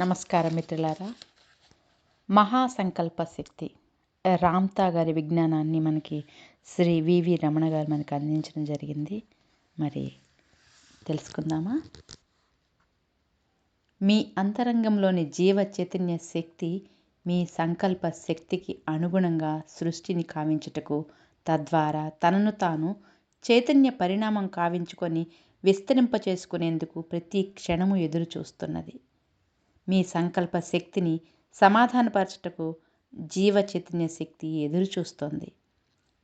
నమస్కారం మిత్రులారా. మహాసంకల్ప శక్తి రామ్తా గారి విజ్ఞానాన్ని మనకి శ్రీ వివి రమణ గారు మనకు అందించడం జరిగింది. మరి తెలుసుకుందామా? మీ అంతరంగంలోని జీవ చైతన్య శక్తి మీ సంకల్ప శక్తికి అనుగుణంగా సృష్టిని కావించుటకు, తద్వారా తనను తాను చైతన్య పరిణామం కావించుకొని విస్తరింపచేసుకునేందుకు ప్రతి క్షణము ఎదురు చూస్తున్నది. మీ సంకల్ప శక్తిని సమాధానపరచుటకు జీవ చైతన్య శక్తి ఎదురు చూస్తోంది.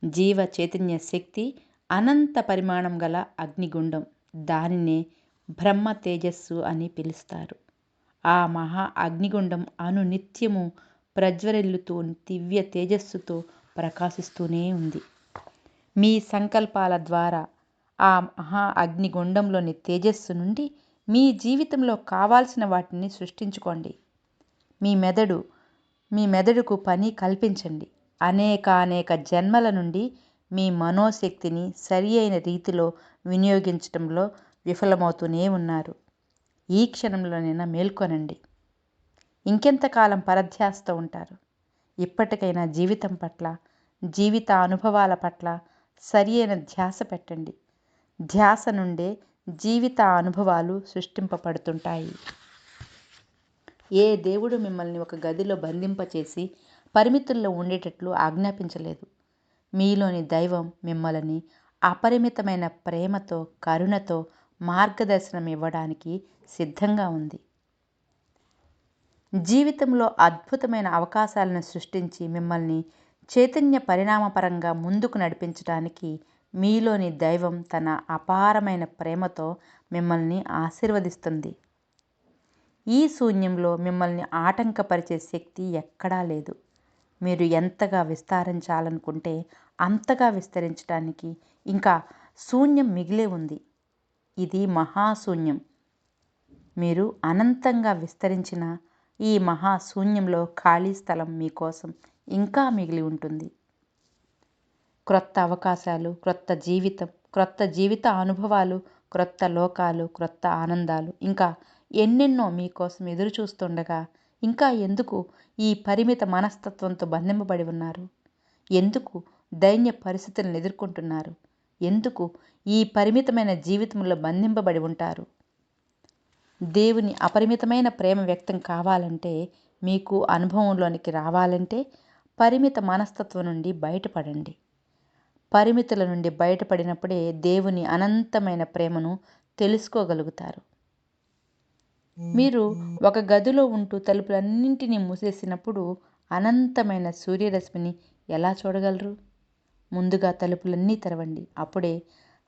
జీవ చైతన్య శక్తి అనంత పరిమాణం గల అగ్నిగుండం. దానినే బ్రహ్మ తేజస్సు అని పిలుస్తారు. ఆ మహా అగ్నిగుండం అనునిత్యము ప్రజ్వరిల్లుతూ దివ్య తేజస్సుతో ప్రకాశిస్తూనే ఉంది. మీ సంకల్పాల ద్వారా ఆ మహా అగ్నిగుండంలోని తేజస్సు నుండి మీ జీవితంలో కావాల్సిన వాటిని సృష్టించుకోండి. మీ మెదడుకు పని కల్పించండి. అనేక జన్మల నుండి మీ మనోశక్తిని సరి అయిన రీతిలో వినియోగించడంలో విఫలమవుతూనే ఉన్నారు. ఈ క్షణంలోనైనా మేల్కొనండి. ఇంకెంతకాలం పరధ్యాసతో ఉంటారు? ఇప్పటికైనా జీవితం పట్ల, జీవిత అనుభవాల పట్ల సరి అయిన ధ్యాస పెట్టండి. ధ్యాస నుండే జీవిత అనుభవాలు సృష్టింపబడుతుంటాయి. ఏ దేవుడు మిమ్మల్ని ఒక గదిలో బంధింపచేసి పరిమితుల్లో ఉండేటట్లు ఆజ్ఞాపించలేదు. మీలోని దైవం మిమ్మల్ని అపరిమితమైన ప్రేమతో, కరుణతో మార్గదర్శనం ఇవ్వడానికి సిద్ధంగా ఉంది. జీవితంలో అద్భుతమైన అవకాశాలను సృష్టించి మిమ్మల్ని చైతన్య పరిణామపరంగా ముందుకు నడిపించడానికి మీలోని దైవం తన అపారమైన ప్రేమతో మిమ్మల్ని ఆశీర్వదిస్తుంది. ఈ శూన్యంలో మిమ్మల్ని ఆటంకపరిచే శక్తి ఎక్కడా లేదు. మీరు ఎంతగా విస్తరించాలనుకుంటే అంతగా విస్తరించడానికి ఇంకా శూన్యం మిగిలే ఉంది. ఇది మహాశూన్యం. మీరు అనంతంగా విస్తరించిన ఈ మహాశూన్యంలో ఖాళీ స్థలం మీకోసం ఇంకా మిగిలి ఉంటుంది. క్రొత్త అవకాశాలు, క్రొత్త జీవిత అనుభవాలు, క్రొత్త లోకాలు, క్రొత్త ఆనందాలు, ఇంకా ఎన్నెన్నో మీకోసం ఎదురు చూస్తుండగా ఇంకా ఎందుకు ఈ పరిమిత మనస్తత్వంతో బంధింపబడి ఉన్నారు? ఎందుకు దైన్య పరిస్థితులను ఎదుర్కొంటున్నారు? ఎందుకు ఈ పరిమితమైన జీవితంలో బంధింపబడి ఉంటారు? దేవుని అపరిమితమైన ప్రేమ వ్యక్తం కావాలంటే, మీకు అనుభవంలోనికి రావాలంటే పరిమిత మనస్తత్వం నుండి బయటపడండి. పరిమితుల నుండి బయటపడినప్పుడే దేవుని అనంతమైన ప్రేమను తెలుసుకోగలుగుతారు. మీరు ఒక గదిలో ఉంటూ తలుపులన్నింటినీ మూసేసినప్పుడు అనంతమైన సూర్యరశ్మిని ఎలా చూడగలరు? ముందుగా తలుపులన్నీ తెరవండి. అప్పుడే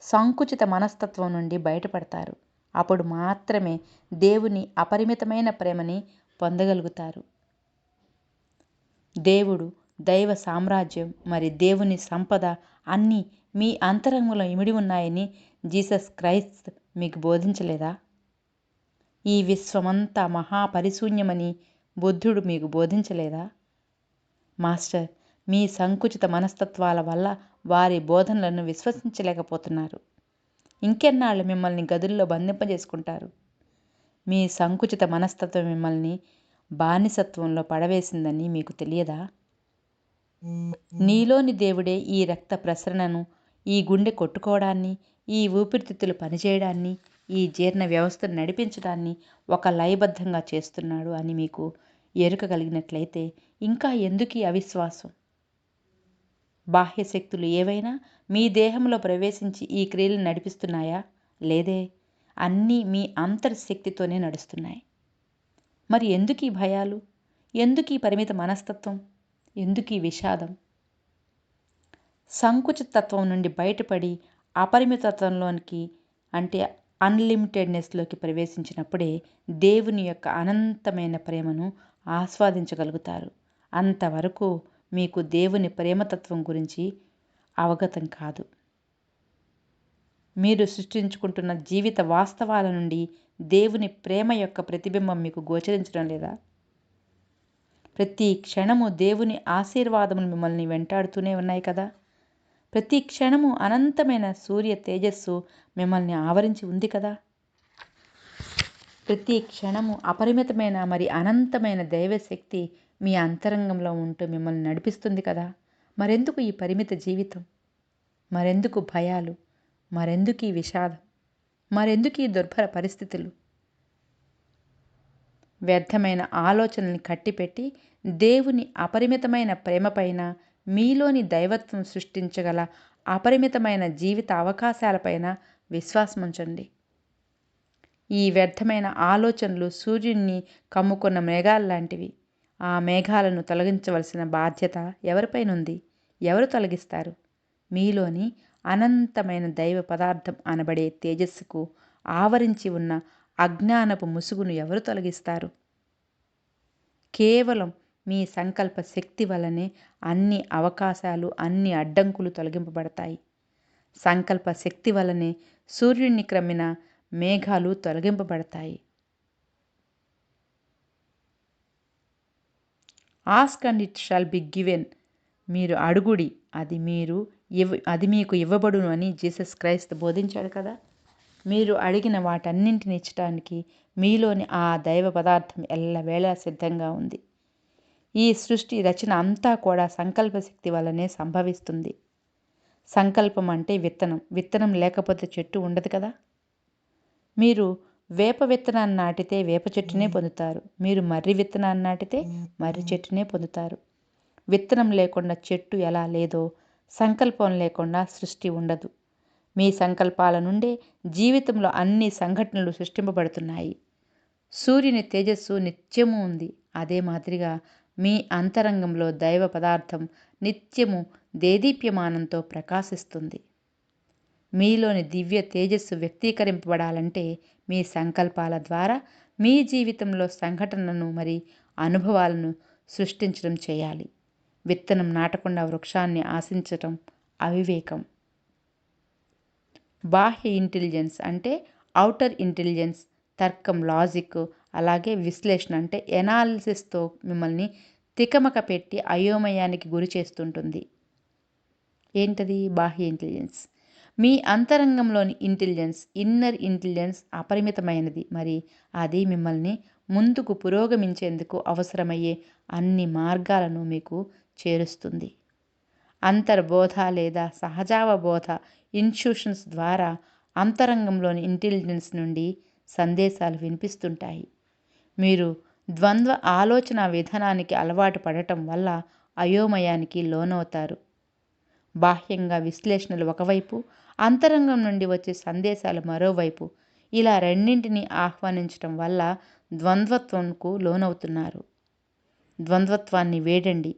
సంకుచిత మనస్తత్వం నుండి బయటపడతారు. అప్పుడు మాత్రమే దేవుని అపరిమితమైన ప్రేమని పొందగలుగుతారు. దేవుడు, దైవ సామ్రాజ్యం, మరి దేవుని సంపద అన్నీ మీ అంతరంగంలో ఇమిడి ఉన్నాయని జీసస్ క్రైస్ట్ మీకు బోధించలేదా? ఈ విశ్వమంతా మహాపరిశూన్యమని బుద్ధుడు మీకు బోధించలేదా? మాస్టర్, మీ సంకుచిత మనస్తత్వాల వల్ల వారి బోధనలను విశ్వసించలేకపోతున్నారు. ఇంకెన్నాళ్ళు మిమ్మల్ని గదుల్లో బంధింపజేసుకుంటారు? మీ సంకుచిత మనస్తత్వం మిమ్మల్ని బానిసత్వంలో పడవేసిందని మీకు తెలియదా? నీలోని దేవుడే ఈ రక్త ప్రసరణను, ఈ గుండె కొట్టుకోవడాన్ని, ఈ ఊపిరితిత్తులు పనిచేయడాన్ని, ఈ జీర్ణ వ్యవస్థను నడిపించడాన్ని ఒక లయబద్ధంగా చేస్తున్నాడు అని మీకు ఎరుక కలిగినట్లయితే ఇంకా ఎందుకు ఈ అవిశ్వాసం? బాహ్య శక్తులు ఏవైనా మీ దేహంలో ప్రవేశించి ఈ క్రియలను నడిపిస్తున్నాయా? లేదే. అన్నీ మీ అంతర్శక్తితోనే నడుస్తున్నాయి. మరి ఎందుకు ఈ భయాలు? ఎందుకు ఈ పరిమిత మనస్తత్వం? ఎందుకు ఈ విషాదం? సంకుచితత్వం నుండి బయటపడి అపరిమితత్వంలోనికి, అంటే అన్లిమిటెడ్నెస్లోకి ప్రవేశించినప్పుడే దేవుని యొక్క అనంతమైన ప్రేమను ఆస్వాదించగలుగుతారు. అంతవరకు మీకు దేవుని ప్రేమతత్వం గురించి అవగతం కాదు. మీరు సృష్టించుకుంటున్న జీవిత వాస్తవాల నుండి దేవుని ప్రేమ యొక్క ప్రతిబింబం మీకు గోచరించడం లేదా? ప్రతి క్షణము దేవుని ఆశీర్వాదములు మిమ్మల్ని వెంటాడుతూనే ఉన్నాయి కదా. ప్రతి క్షణము అనంతమైన సూర్య తేజస్సు మిమ్మల్ని ఆవరించి ఉంది కదా. ప్రతి క్షణము అపరిమితమైన మరి అనంతమైన దైవశక్తి మీ అంతరంగంలో ఉంటూ మిమ్మల్ని నడిపిస్తుంది కదా. మరెందుకు ఈ పరిమిత జీవితం? మరెందుకు భయాలు? మరెందుకు ఈ విషాదం? మరెందుకు ఈ దుర్భర పరిస్థితులు? వ్యర్థమైన ఆలోచనల్ని కట్టిపెట్టి దేవుని అపరిమితమైన ప్రేమపైన, మీలోని దైవత్వం సృష్టించగల అపరిమితమైన జీవిత అవకాశాలపైన విశ్వాసముంచండి. ఈ వ్యర్థమైన ఆలోచనలు సూర్యుడిని కమ్ముకున్న మేఘాల్లాంటివి. ఆ మేఘాలను తొలగించవలసిన బాధ్యత ఎవరిపైనుంది? ఎవరు తొలగిస్తారు? మీలోని అనంతమైన దైవ పదార్థం అనబడే తేజస్సుకు ఆవరించి ఉన్న అజ్ఞానపు ముసుగును ఎవరు తొలగిస్తారు? కేవలం మీ సంకల్ప శక్తి వల్లనే అన్ని అవకాశాలు, అన్ని అడ్డంకులు తొలగింపబడతాయి. సంకల్ప శక్తి వల్లనే సూర్యుడిని క్రమ్మిన మేఘాలు తొలగింపబడతాయి. Ask and it shall be given. మీరు అడుగుడి, అది మీకు ఇవ్వబడును అని జీసస్ క్రైస్తు బోధించాడు కదా. మీరు అడిగిన వాటన్నింటిని ఇచ్చటానికి మీలోని ఆ దైవ పదార్థం ఎల్లవేళలా సిద్ధంగా ఉంది. ఈ సృష్టి రచన అంతా కూడా సంకల్ప శక్తి వల్లనే సంభవిస్తుంది. సంకల్పం అంటే విత్తనం. విత్తనం లేకపోతే చెట్టు ఉండదు కదా. మీరు వేప విత్తనాన్ని నాటితే వేప చెట్టునే పొందుతారు. మీరు మర్రి విత్తనాన్ని నాటితే మర్రి చెట్టునే పొందుతారు. విత్తనం లేకుండా చెట్టు ఎలా లేదో, సంకల్పం లేకుండా సృష్టి ఉండదు. మీ సంకల్పాల నుండే జీవితంలో అన్ని సంఘటనలు సృష్టింపబడుతున్నాయి. సూర్యుని తేజస్సు నిత్యము ఉంది. అదే మాదిరిగా మీ అంతరంగంలో దైవ పదార్థం నిత్యము దేదీప్యమానంతో ప్రకాశిస్తుంది. మీలోని దివ్య తేజస్సు వ్యక్తీకరింపబడాలంటే మీ సంకల్పాల ద్వారా మీ జీవితంలో సంఘటనలను మరి అనుభవాలను సృష్టించడం చేయాలి. విత్తనం నాటకుండా వృక్షాన్ని ఆశించటం అవివేకం. బాహ్య ఇంటెలిజెన్స్ అంటే ఔటర్ ఇంటెలిజెన్స్, తర్కం, లాజిక్, అలాగే విశ్లేషణ అంటే ఎనాలిసిస్తో మిమ్మల్ని తికమక పెట్టి అయోమయానికి గురి చేస్తుంటుంది. ఏంటది బాహ్య ఇంటెలిజెన్స్? మీ అంతరంగంలోని ఇంటెలిజెన్స్, ఇన్నర్ ఇంటెలిజెన్స్ అపరిమితమైనది. మరి అది మిమ్మల్ని ముందుకు పురోగమించేందుకు అవసరమయ్యే అన్ని మార్గాలను మీకు చేరుస్తుంది. అంతర్బోధ లేదా సహజావబోధ ఇన్స్టిట్యూషన్స్ ద్వారా అంతరంగంలోని ఇంటెలిజెన్స్ నుండి సందేశాలు వినిపిస్తుంటాయి. మీరు ద్వంద్వ ఆలోచన విధానానికి అలవాటు పడటం వల్ల అయోమయానికి లోనవుతారు. బాహ్యంగా విశ్లేషణలు ఒకవైపు, అంతరంగం నుండి వచ్చే సందేశాలు మరోవైపు, ఇలా రెండింటినీ ఆహ్వానించటం వల్ల ద్వంద్వత్వంకు లోనవుతున్నారు. ద్వంద్వత్వాన్ని వేడండి.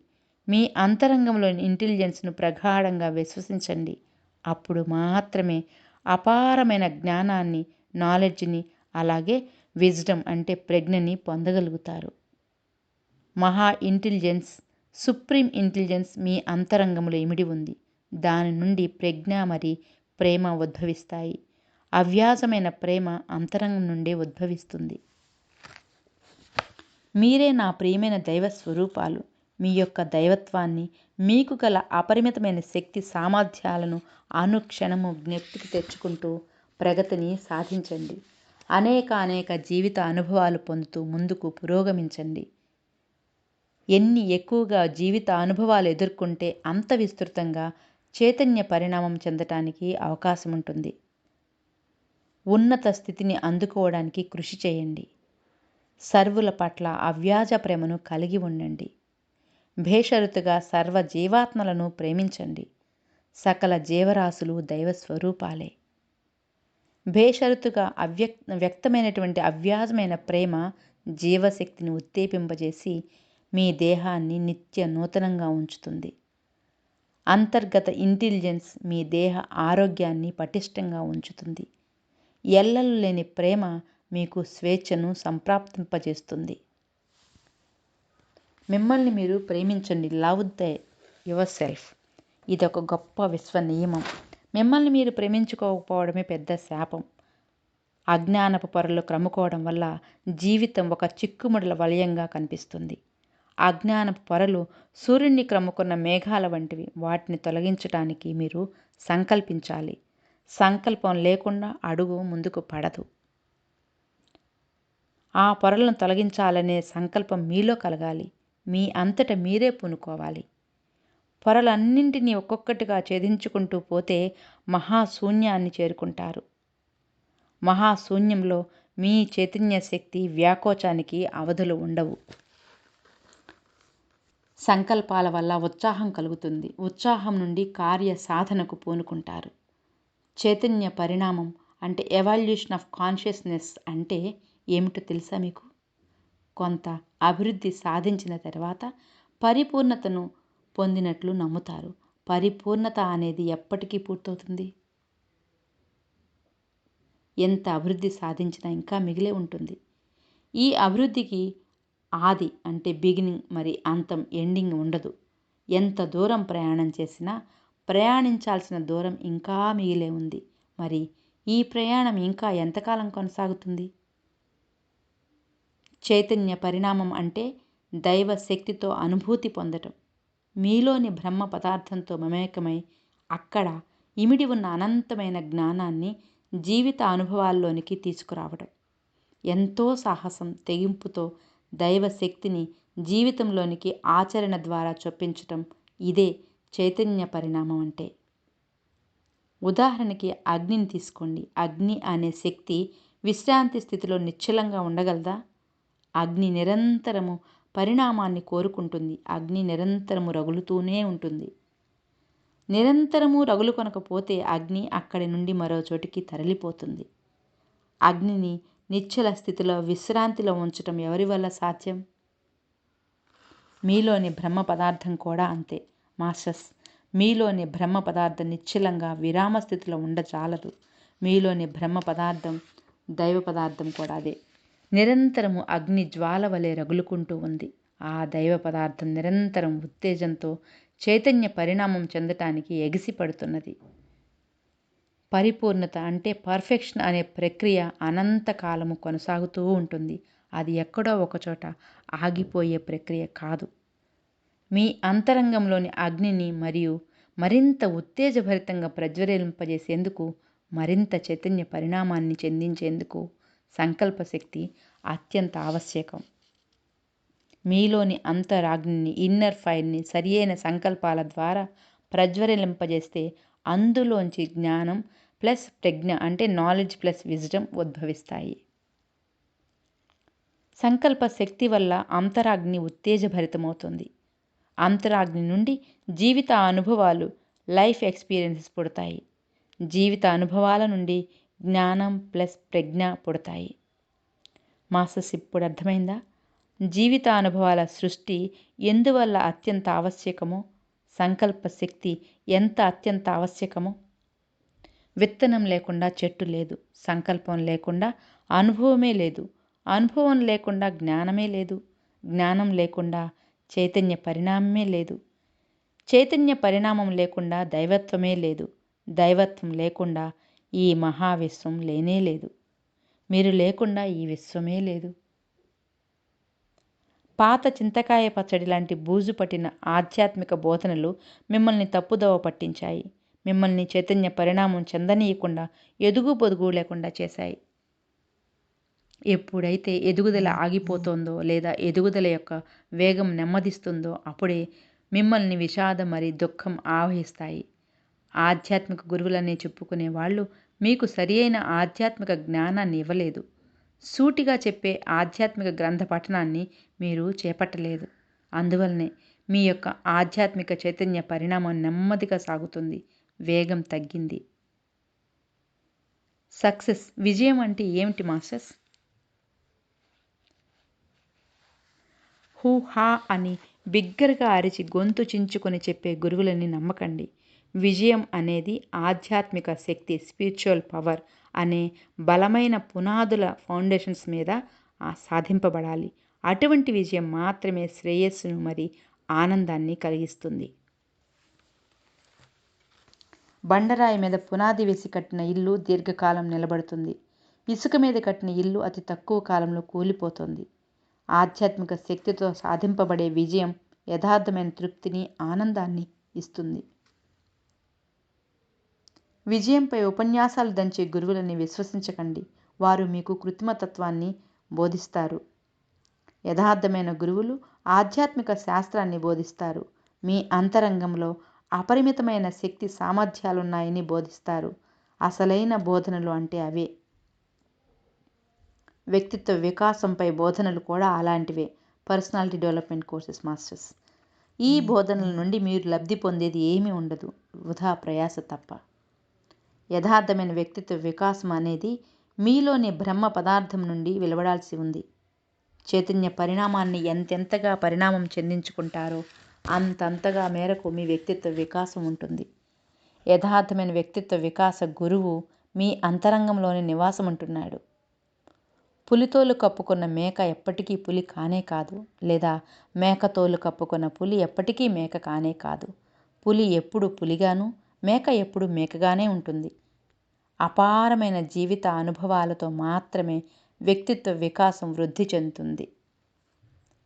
మీ అంతరంగంలోని ఇంటెలిజెన్స్ను ప్రగాఢంగా విశ్వసించండి. అప్పుడు మాత్రమే అపారమైన జ్ఞానాన్ని, నాలెడ్జ్ని, అలాగే విజ్డమ్ అంటే ప్రజ్ఞని పొందగలుగుతారు. మహా ఇంటెలిజెన్స్, సుప్రీం ఇంటెలిజెన్స్ మీ అంతరంగంలో ఇమిడి ఉంది. దాని నుండి ప్రజ్ఞ మరి ప్రేమ ఉద్భవిస్తాయి. అవ్యాజమైన ప్రేమ అంతరంగం నుండే ఉద్భవిస్తుంది. మీరే నా ప్రియమైన దైవ స్వరూపాలు. మీ యొక్క దైవత్వాన్ని, మీకు గల అపరిమితమైన శక్తి సామర్థ్యాలను అనుక్షణము జ్ఞప్తికి తెచ్చుకుంటూ ప్రగతిని సాధించండి. అనేక జీవిత అనుభవాలు పొందుతూ ముందుకు పురోగమించండి. ఎన్ని ఎక్కువగా జీవిత అనుభవాలు ఎదుర్కొంటే అంత విస్తృతంగా చైతన్య పరిణామం చెందటానికి అవకాశం ఉంటుంది. ఉన్నత స్థితిని అందుకోవడానికి కృషి చేయండి. సర్వుల పట్ల అవ్యాజ ప్రేమను కలిగి ఉండండి. భేషరతుగా సర్వ జీవాత్మలను ప్రేమించండి. సకల జీవరాశులు దైవ స్వరూపాలే. భేషరతుగా వ్యక్తమైనటువంటి అవ్యాజమైన ప్రేమ జీవశక్తిని ఉత్తేజింపజేసి మీ దేహాన్ని నిత్య నూతనంగా ఉంచుతుంది. అంతర్గత ఇంటెలిజెన్స్ మీ దేహ ఆరోగ్యాన్ని పటిష్టంగా ఉంచుతుంది. ఎల్లలు లేని ప్రేమ మీకు స్వేచ్ఛను సంప్రాప్తింపజేస్తుంది. మిమ్మల్ని మీరు ప్రేమించండి. Love your self. ఇదొక గొప్ప విశ్వ నియమం. మిమ్మల్ని మీరు ప్రేమించుకోకపోవడమే పెద్ద శాపం. అజ్ఞానపు పొరలు క్రమ్ముకోవడం వల్ల జీవితం ఒక చిక్కుముడుల వలయంగా కనిపిస్తుంది. అజ్ఞానపు పొరలు సూర్యుడిని క్రమ్ముకున్న మేఘాల వంటివి. వాటిని తొలగించటానికి మీరు సంకల్పించాలి. సంకల్పం లేకుండా అడుగు ముందుకు పడదు. ఆ పొరలను తొలగించాలనే సంకల్పం మీలో కలగాలి. మీ అంతట మీరే పూనుకోవాలి. పొరలన్నింటినీ ఒక్కొక్కటిగా ఛేదించుకుంటూ పోతే మహాశూన్యాన్ని చేరుకుంటారు. మహాశూన్యంలో మీ చైతన్య శక్తి వ్యాకోచానికి అవధులు ఉండవు. సంకల్పాల వల్ల ఉత్సాహం కలుగుతుంది. ఉత్సాహం నుండి కార్య సాధనకు పూనుకుంటారు. చైతన్య పరిణామం అంటే ఎవాల్యూషన్ ఆఫ్ కాన్షియస్నెస్ అంటే ఏమిటో తెలుసా మీకు? కొంత అభివృద్ధి సాధించిన తర్వాత పరిపూర్ణతను పొందినట్లు నమ్ముతారు. పరిపూర్ణత అనేది ఎప్పటికీ పూర్తవుతుంది? ఎంత అభివృద్ధి సాధించినా ఇంకా మిగిలే ఉంటుంది. ఈ అభివృద్ధికి ఆది అంటే బిగినింగ్, మరి అంతం, ఎండింగ్ ఉండదు. ఎంత దూరం ప్రయాణం చేసినా ప్రయాణించాల్సిన దూరం ఇంకా మిగిలే ఉంది. మరి ఈ ప్రయాణం ఇంకా ఎంతకాలం కొనసాగుతుంది? చైతన్య పరిణామం అంటే దైవ శక్తితో అనుభూతి పొందటం. మీలోని బ్రహ్మ పదార్థంతో మమేకమై అక్కడ ఇమిడి ఉన్న అనంతమైన జ్ఞానాన్ని జీవిత అనుభవాల్లోనికి తీసుకురావడం. ఎంతో సాహసం, తెగింపుతో దైవ శక్తిని జీవితంలోనికి ఆచరణ ద్వారా చొప్పించటం, ఇదే చైతన్య పరిణామం అంటే. ఉదాహరణకి అగ్నిని తీసుకోండి. అగ్ని అనే శక్తి విశ్రాంతి స్థితిలో నిశ్చలంగా ఉండగలదా? అగ్ని నిరంతరము పరిణామాన్ని కోరుకుంటుంది. అగ్ని నిరంతరము రగులుతూనే ఉంటుంది. నిరంతరము రగులు కొనకపోతే అగ్ని అక్కడి నుండి మరో చోటికి తరలిపోతుంది. అగ్నిని నిశ్చల స్థితిలో విశ్రాంతిలో ఉంచటం ఎవరి వల్ల సాధ్యం? మీలోని బ్రహ్మ పదార్థం కూడా అంతే మాస్టర్స్. మీలోని బ్రహ్మ పదార్థం నిశ్చలంగా విరామ స్థితిలో ఉండచాలదు. మీలోని బ్రహ్మ పదార్థం, దైవ పదార్థం కూడా అదే. నిరంతరము అగ్ని జ్వాల వలె రగులుకుంటూ ఉంది. ఆ దైవ పదార్థం నిరంతరం ఉత్తేజంతో చైతన్య పరిణామం చెందటానికి ఎగిసిపడుతున్నది. పరిపూర్ణత అంటే పర్ఫెక్షన్ అనే ప్రక్రియ అనంతకాలము కొనసాగుతూ ఉంటుంది. అది ఎక్కడో ఒకచోట ఆగిపోయే ప్రక్రియ కాదు. మీ అంతరంగంలోని అగ్నిని మరింత ఉత్తేజభరితంగా ప్రజ్వలింపజేసేందుకు, మరింత చైతన్య పరిణామాన్ని చెందించేందుకు సంకల్ప శక్తి అత్యంత ఆవశ్యకం. మీలోని అంతరాగ్నిని, ఇన్నర్ ఫైర్ని సరియైన సంకల్పాల ద్వారా ప్రజ్వలింపజేస్తే అందులోంచి జ్ఞానం ప్లస్ ప్రజ్ఞ అంటే నాలెడ్జ్ ప్లస్ విజ్డమ్ ఉద్భవిస్తాయి. సంకల్ప శక్తి వల్ల అంతరాగ్ని ఉత్తేజభరితమవుతుంది. అంతరాగ్ని నుండి జీవిత అనుభవాలు, లైఫ్ ఎక్స్పీరియన్సెస్ పుడతాయి. జీవిత అనుభవాల నుండి జ్ఞానం ప్లస్ ప్రజ్ఞ పుడతాయి. మాస్టర్స్, ఇప్పుడు అర్థమైందా? జీవిత అనుభవాల సృష్టి ఎందువల్ల అత్యంత ఆవశ్యకమో, సంకల్ప శక్తి ఎంత అత్యంత ఆవశ్యకమో. విత్తనం లేకుండా చెట్టు లేదు. సంకల్పం లేకుండా అనుభవమే లేదు. అనుభవం లేకుండా జ్ఞానమే లేదు. జ్ఞానం లేకుండా చైతన్య పరిణామమే లేదు. చైతన్య పరిణామం లేకుండా దైవత్వమే లేదు. దైవత్వం లేకుండా ఈ మహావిశ్వం లేనే లేదు. మీరు లేకుండా ఈ విశ్వమే లేదు. పాత చింతకాయ పచ్చడి లాంటి బూజు పట్టిన ఆధ్యాత్మిక బోధనలు మిమ్మల్ని తప్పుదోవ పట్టించాయి. మిమ్మల్ని చైతన్య పరిణామం చెందనీయకుండా, ఎదుగు పొదుగు లేకుండా చేశాయి. ఎప్పుడైతే ఎదుగుదల ఆగిపోతుందో లేదా ఎదుగుదల యొక్క వేగం నెమ్మదిస్తుందో అప్పుడే మిమ్మల్ని విషాదం మరి దుఃఖం ఆవహిస్తాయి. ఆధ్యాత్మిక గురువులనే చెప్పుకునే వాళ్ళు మీకు సరియైన ఆధ్యాత్మిక జ్ఞానాన్ని ఇవ్వలేదు. సూటిగా చెప్పే ఆధ్యాత్మిక గ్రంథ పఠనాన్ని మీరు చేపట్టలేదు. అందువల్లనే మీ యొక్క ఆధ్యాత్మిక చైతన్య పరిణామం నెమ్మదిగా సాగుతుంది. వేగం తగ్గింది. సక్సెస్, విజయం అంటే ఏమిటి మాస్టర్స్? హూ హా అని బిగ్గరగా అరిచి గొంతు చించుకొని చెప్పే గురువులని నమ్మకండి. విజయం అనేది ఆధ్యాత్మిక శక్తి, స్పిరిచువల్ పవర్ అనే బలమైన పునాదుల ఫౌండేషన్స్ మీద సాధింపబడాలి. అటువంటి విజయం మాత్రమే శ్రేయస్సును మరి ఆనందాన్ని కలిగిస్తుంది. బండరాయి మీద పునాది వేసి కట్టిన ఇల్లు దీర్ఘకాలం నిలబడుతుంది. ఇసుక మీద కట్టిన ఇల్లు అతి తక్కువ కాలంలో కూలిపోతుంది. ఆధ్యాత్మిక శక్తితో సాధింపబడే విజయం యథార్థమైన తృప్తిని, ఆనందాన్ని ఇస్తుంది. విజయంపై ఉపన్యాసాలు దంచే గురువులని విశ్వసించకండి. వారు మీకు కృత్రిమతత్వాన్ని, బోధిస్తారు. యథార్థమైన గురువులు ఆధ్యాత్మిక శాస్త్రాన్ని బోధిస్తారు. మీ అంతరంగంలో అపరిమితమైన శక్తి సామర్థ్యాలున్నాయని బోధిస్తారు. అసలైన బోధనలు అంటే అవే. వ్యక్తిత్వ వికాసంపై బోధనలు కూడా అలాంటివే. Personality development courses masters. ఈ బోధనల నుండి మీరు లబ్ధి పొందేది ఏమీ ఉండదు, వృధా ప్రయాస తప్ప. యథార్థమైన వ్యక్తిత్వ వికాసం అనేది మీలోని బ్రహ్మ పదార్థం నుండి వెలువడాల్సి ఉంది. చైతన్య పరిణామాన్ని ఎంతెంతగా పరిణామం చెందించుకుంటారో అంతంతగా మేరకు మీ వ్యక్తిత్వ వికాసం ఉంటుంది. యథార్థమైన వ్యక్తిత్వ వికాస గురువు మీ అంతరంగంలోని నివాసం ఉంటున్నాడు. పులితోలు కప్పుకున్న మేక ఎప్పటికీ పులి కానే కాదు, లేదా మేకతోలు కప్పుకున్న పులి ఎప్పటికీ మేక కానే కాదు. పులి ఎప్పుడు పులిగాను, మేక ఎప్పుడు మేకగానే ఉంటుంది. అపారమైన జీవిత అనుభవాలతో మాత్రమే వ్యక్తిత్వ వికాసం వృద్ధి చెందుతుంది.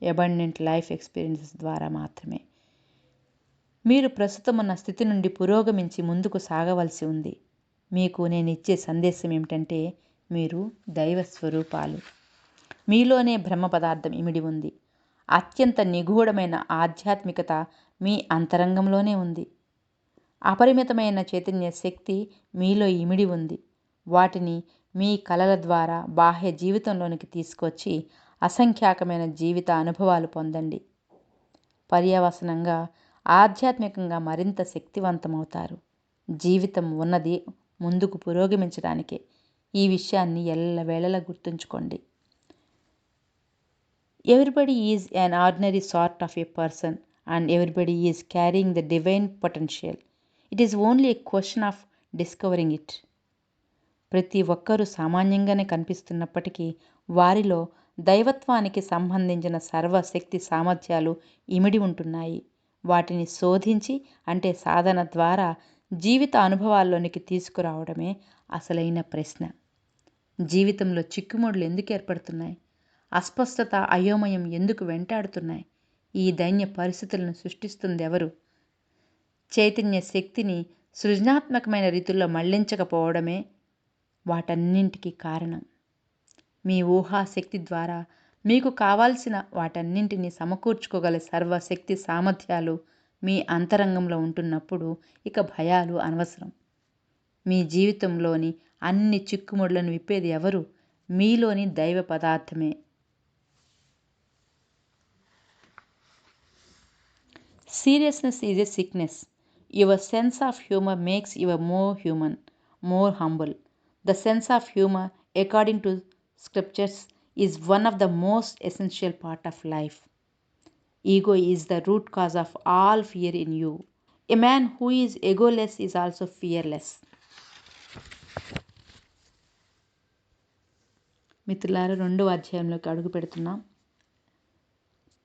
అబండెంట్ లైఫ్ ఎక్స్పీరియన్సెస్ ద్వారా మాత్రమే. మీరు ప్రస్తుతం ఉన్న స్థితి నుండి పురోగమించి ముందుకు సాగవలసి ఉంది. మీకు నేను ఇచ్చే సందేశం ఏమిటంటే, మీరు దైవ స్వరూపాలు. మీలోనే బ్రహ్మ పదార్థం ఇమిడి ఉంది. అత్యంత నిగూఢమైన ఆధ్యాత్మికత మీ అంతరంగంలోనే ఉంది. అపరిమితమైన చైతన్య శక్తి మీలో ఇమిడి ఉంది. వాటిని మీ కలల ద్వారా బాహ్య జీవితంలోనికి తీసుకొచ్చి అసంఖ్యాకమైన జీవిత అనుభవాలు పొందండి. పర్యవసనంగా ఆధ్యాత్మికంగా మరింత శక్తివంతమవుతారు. జీవితం ఉన్నది ముందుకు పురోగమించడానికే. ఈ విషయాన్ని ఎల్లవేళలా గుర్తుంచుకోండి. Everybody is an ordinary sort of a person and everybody is carrying the divine potential. It is only a question of discovering it. ప్రతి ఒక్కరూ సామాన్యంగానే కనిపిస్తున్నప్పటికీ వారిలో దైవత్వానికి సంబంధించిన సర్వశక్తి సామర్థ్యాలు ఇమిడి ఉంటున్నాయి. వాటిని శోధించి, అంటే సాధన ద్వారా జీవిత అనుభవాల్లోనికి తీసుకురావడమే అసలైన ప్రశ్న. జీవితంలో చిక్కుముడులు ఎందుకు ఏర్పడుతున్నాయి? అస్పష్టత, అయోమయం ఎందుకు వెంటాడుతున్నాయి? ఈ దైన్య పరిస్థితులను సృష్టిస్తుంది ఎవరు? చైతన్య శక్తిని సృజనాత్మకమైన రీతుల్లో మళ్లించకపోవడమే వాటన్నింటికీ కారణం. మీ ఊహాశక్తి ద్వారా మీకు కావాల్సిన వాటన్నింటినీ సమకూర్చుకోగల సర్వశక్తి సామర్థ్యాలు మీ అంతరంగంలో ఉంటున్నప్పుడు ఇక భయాలు అనవసరం. మీ జీవితంలోని అన్ని చిక్కుముడులను విప్పేది ఎవరు? మీలోని దైవ పదార్థమే. Seriousness is a sickness. Your sense of humour makes your more human, more humble. The sense of humor, according to scriptures, is one of the most essential part of life. Ego is the root cause of all fear in you. A man who is egoless is also fearless. మిత్రులారా, 2వ అధ్యాయంలోకి అడుగు పెడుతున్నాం.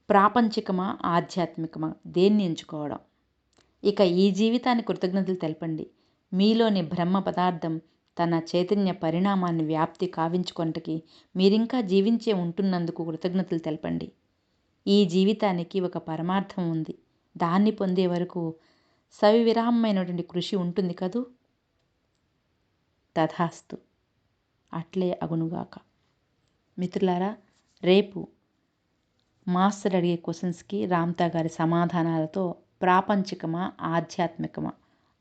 ప్రాపంచికమా, ఆధ్యాత్మికమా, దేన్ని ఎంచుకోవడం? ఇక ఈ జీవితాన్ని కృతజ్ఞతలు తెలపండి. మీలోని బ్రహ్మ పదార్థం తన చైతన్య పరిణామాన్ని వ్యాప్తి కావించుకొనటికి మీరింకా జీవించే ఉంటున్నందుకు కృతజ్ఞతలు తెలపండి. ఈ జీవితానికి ఒక పరమార్థం ఉంది. దాన్ని పొందే వరకు సవిరామమైనటువంటి కృషి ఉంటుంది కదూ. తథాస్తు, అట్లే అగునుగాక. మిత్రులారా, రేపు మాస్టర్ అడిగే క్వశ్చన్స్కి రామ్తా గారి సమాధానాలతో ప్రాపంచికమా, ఆధ్యాత్మికమా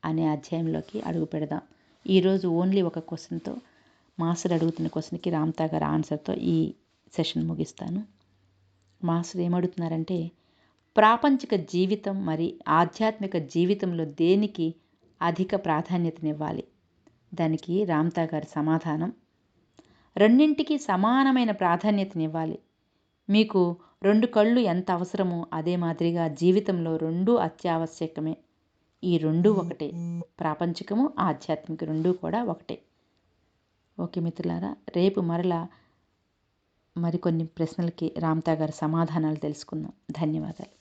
అనే అధ్యాయంలోకి అడుగు పెడదాం. ఈరోజు ఓన్లీ ఒక క్వశ్చన్తో, మాస్టర్ అడుగుతున్న క్వశ్చన్కి రామ్తా గారి ఆన్సర్తో ఈ సెషన్ ముగిస్తాను. మాస్టర్ ఏమడుగుతున్నారంటే, ప్రాపంచిక జీవితం మరి ఆధ్యాత్మిక జీవితంలో దేనికి అధిక ప్రాధాన్యతనివ్వాలి? దానికి రామ్తా గారి సమాధానం, రెండింటికి సమానమైన ప్రాధాన్యతనివ్వాలి. మీకు 2 కళ్ళు ఎంత అవసరమో అదే మాదిరిగా జీవితంలో 2 అత్యావశ్యకమే. ఈ 2 ఒకటే. ప్రాపంచికము, ఆధ్యాత్మిక 2 కూడా ఒకటే. ఓకే మిత్రులారా, రేపు మరికొన్ని ప్రశ్నలకి రామ్తా గారి సమాధానాలు తెలుసుకుందాం. ధన్యవాదాలు.